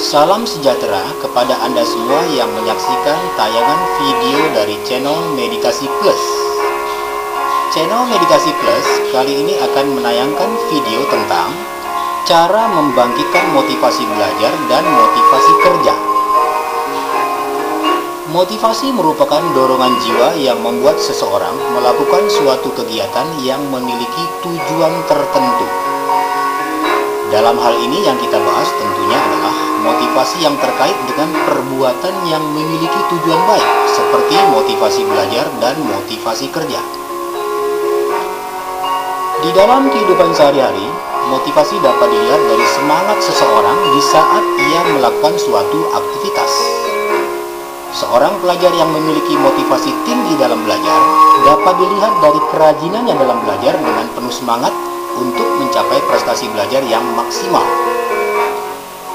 Salam sejahtera kepada Anda semua yang menyaksikan tayangan video dari channel Meditasi Plus. Channel Meditasi Plus kali ini akan menayangkan video tentang cara membangkitkan motivasi belajar dan motivasi kerja. Motivasi merupakan dorongan jiwa yang membuat seseorang melakukan suatu kegiatan yang memiliki tujuan tertentu. Dalam hal ini yang kita bahas tentunya adalah motivasi yang terkait dengan perbuatan yang memiliki tujuan baik, seperti motivasi belajar dan motivasi kerja. Di dalam kehidupan sehari-hari, motivasi dapat dilihat dari semangat seseorang di saat ia melakukan suatu aktivitas. Seorang pelajar yang memiliki motivasi tinggi dalam belajar dapat dilihat dari kerajinannya dalam belajar dengan penuh semangat untuk mencapai prestasi belajar yang maksimal.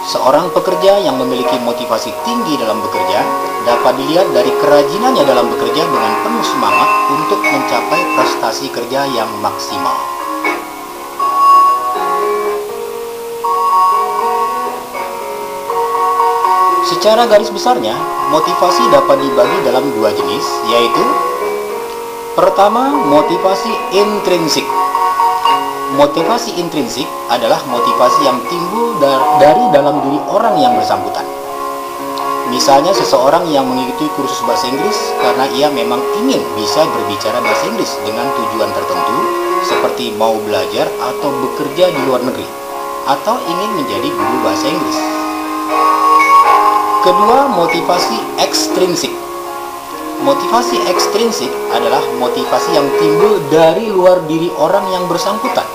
Seorang pekerja yang memiliki motivasi tinggi dalam bekerja dapat dilihat dari kerajinannya dalam bekerja dengan penuh semangat untuk mencapai prestasi kerja yang maksimal. Secara garis besarnya, motivasi dapat dibagi dalam dua jenis, yaitu pertama, motivasi intrinsik. Motivasi intrinsik adalah motivasi yang timbul dari dalam diri orang yang bersangkutan. Misalnya seseorang yang mengikuti kursus bahasa Inggris karena ia memang ingin bisa berbicara bahasa Inggris dengan tujuan tertentu, seperti mau belajar atau bekerja di luar negeri, atau ingin menjadi guru bahasa Inggris. Kedua, motivasi ekstrinsik. Motivasi ekstrinsik adalah motivasi yang timbul dari luar diri orang yang bersangkutan.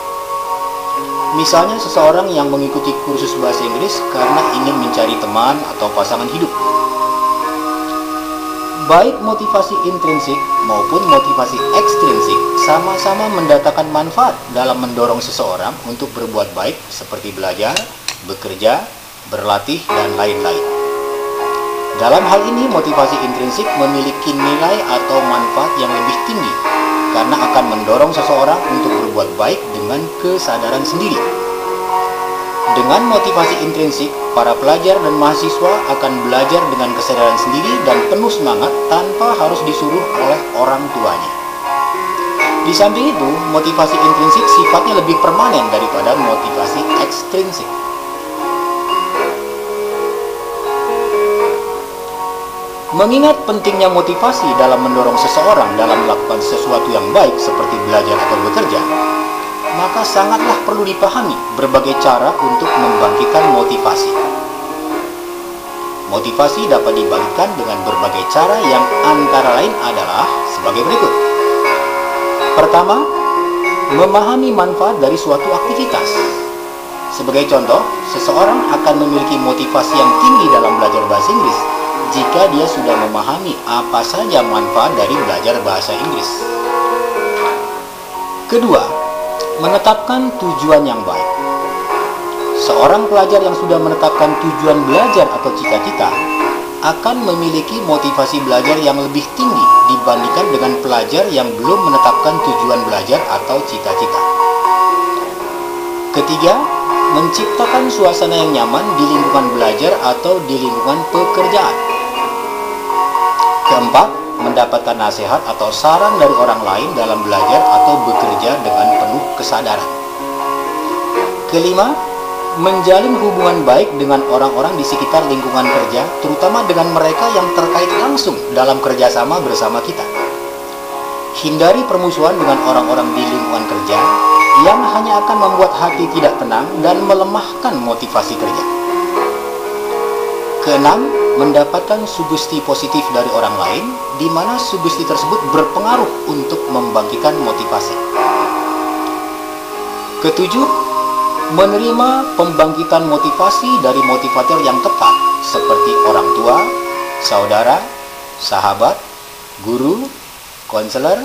Misalnya seseorang yang mengikuti kursus bahasa Inggris karena ingin mencari teman atau pasangan hidup. Baik motivasi intrinsik maupun motivasi ekstrinsik sama-sama mendatangkan manfaat dalam mendorong seseorang untuk berbuat baik seperti belajar, bekerja, berlatih, dan lain-lain. Dalam hal ini, motivasi intrinsik memiliki nilai atau manfaat yang lebih tinggi karena akan mendorong seseorang untuk berbuat baik dengan kesadaran sendiri. Dengan motivasi intrinsik, para pelajar dan mahasiswa akan belajar dengan kesadaran sendiri dan penuh semangat tanpa harus disuruh oleh orang tuanya. Di samping itu, motivasi intrinsik sifatnya lebih permanen daripada motivasi ekstrinsik. Mengingat pentingnya motivasi dalam mendorong seseorang dalam melakukan sesuatu yang baik seperti belajar atau bekerja, maka sangatlah perlu dipahami berbagai cara untuk membangkitkan motivasi. Motivasi dapat dibangkitkan dengan berbagai cara yang antara lain adalah sebagai berikut. Pertama, memahami manfaat dari suatu aktivitas. Sebagai contoh, seseorang akan memiliki motivasi yang tinggi dalam belajar bahasa Inggris jika dia sudah memahami apa saja manfaat dari belajar bahasa Inggris. Kedua, menetapkan tujuan yang baik. Seorang pelajar yang sudah menetapkan tujuan belajar atau cita-cita akan memiliki motivasi belajar yang lebih tinggi dibandingkan dengan pelajar yang belum menetapkan tujuan belajar atau cita-cita. Ketiga, menciptakan suasana yang nyaman di lingkungan belajar atau di lingkungan pekerjaan. Keempat, mendapatkan nasihat atau saran dari orang lain dalam belajar atau bekerja dengan penuh kesadaran. Kelima, menjalin hubungan baik dengan orang-orang di sekitar lingkungan kerja, terutama dengan mereka yang terkait langsung dalam kerjasama bersama kita. Hindari permusuhan dengan orang-orang di lingkungan kerja yang hanya akan membuat hati tidak tenang dan melemahkan motivasi kerja. Keenam, mendapatkan sugesti positif dari orang lain, di mana sugesti tersebut berpengaruh untuk membangkitkan motivasi. Ketujuh, menerima pembangkitan motivasi dari motivator yang tepat, seperti orang tua, saudara, sahabat, guru, konselor,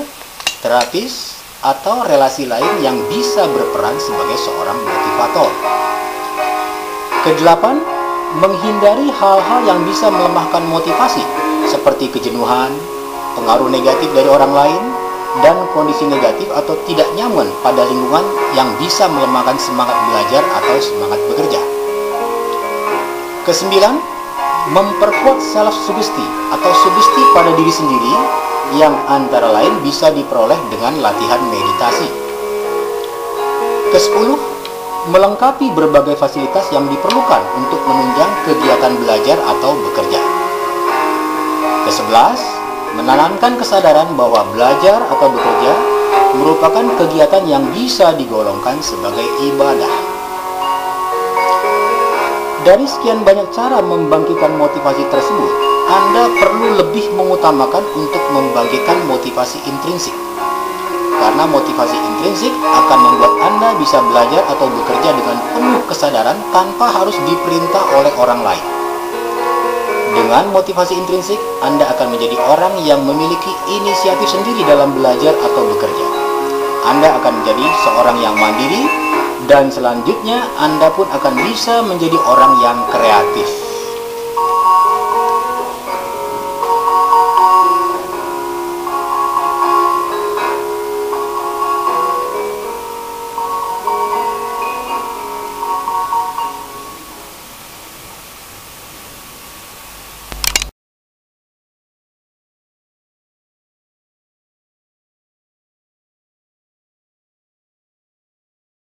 terapis, atau relasi lain yang bisa berperan sebagai seorang motivator. Kedelapan, menghindari hal-hal yang bisa melemahkan motivasi, seperti kejenuhan, pengaruh negatif dari orang lain, dan kondisi negatif atau tidak nyaman pada lingkungan yang bisa melemahkan semangat belajar atau semangat bekerja. Kesembilan, memperkuat self sugesti atau sugesti pada diri sendiri yang antara lain bisa diperoleh dengan latihan meditasi. Kesepuluh, melengkapi berbagai fasilitas yang diperlukan untuk menunjang kegiatan belajar atau bekerja. Kesebelas, menanamkan kesadaran bahwa belajar atau bekerja merupakan kegiatan yang bisa digolongkan sebagai ibadah. Dari sekian banyak cara membangkitkan motivasi tersebut, Anda perlu lebih mengutamakan untuk membangkitkan motivasi intrinsik. Karena motivasi intrinsik akan membuat Anda bisa belajar atau bekerja dengan penuh kesadaran tanpa harus diperintah oleh orang lain. Dengan motivasi intrinsik, Anda akan menjadi orang yang memiliki inisiatif sendiri dalam belajar atau bekerja. Anda akan menjadi seorang yang mandiri, dan selanjutnya Anda pun akan bisa menjadi orang yang kreatif.